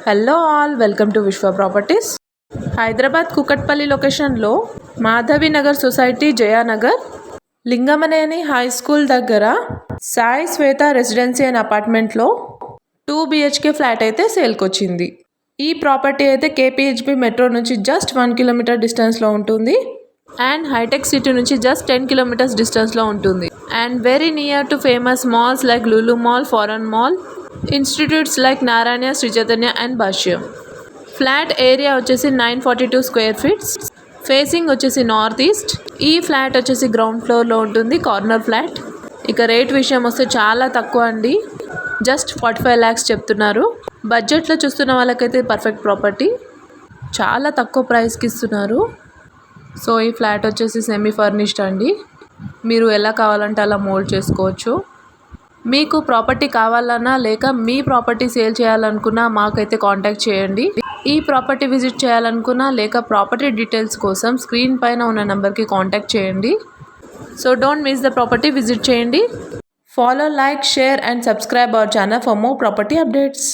Hello all, welcome to విశ్వ properties. Hyderabad Kukatpally లొకేషన్లో Madhavi Nagar society, Jayanagar, Lingamaneni high school దగ్గర సాయి శ్వేత రెసిడెన్సీ అండ్ అపార్ట్మెంట్లో 2 BHK ఫ్లాట్ అయితే సేల్కి వచ్చింది. ఈ ప్రాపర్టీ అయితే KPHB మెట్రో నుంచి జస్ట్ 1 కిలోమీటర్ డిస్టెన్స్లో ఉంటుంది అండ్ హైటెక్ సిటీ నుంచి జస్ట్ 10 కిలోమీటర్స్ డిస్టెన్స్లో ఉంటుంది and very near to famous malls like Lulu mall, Forum mall, institutes like Narayana, Sri Chaitanya and Bhashyam. Flat area వచ్చేసి 942 స్క్వేర్ ఫీట్స్, ఫేసింగ్ వచ్చేసి నార్త్ ఈస్ట్. ఈ ఫ్లాట్ వచ్చేసి గ్రౌండ్ ఫ్లోర్లో ఉంటుంది, కార్నర్ ఫ్లాట్. ఇక రేట్ విషయం వస్తే చాలా తక్కువ అండి, జస్ట్ 45 lakhs చెప్తున్నారు. బడ్జెట్లో చూస్తున్న వాళ్ళకైతే పర్ఫెక్ట్ ప్రాపర్టీ, చాలా తక్కువ ప్రైస్కి ఇస్తున్నారు. సో ఈ ఫ్లాట్ వచ్చేసి సెమీ ఫర్నిష్డ్ అండి, మీరు ఎలా కావాలంటే అలా మోల్డ్ చేసుకోవచ్చు. మీకు ప్రాపర్టీ కావాలన్నా లేక మీ ప్రాపర్టీ సేల్ చేయాలనుకున్నా మాకైతే కాంటాక్ట్ చేయండి. ఈ ప్రాపర్టీ విజిట్ చేయాలనుకున్నా లేక ప్రాపర్టీ డీటెయిల్స్ కోసం స్క్రీన్ పైన ఉన్న నెంబర్కి కాంటాక్ట్ చేయండి. So don't miss the property, visit చేయండి. Follow, like, share and subscribe our channel for more property updates.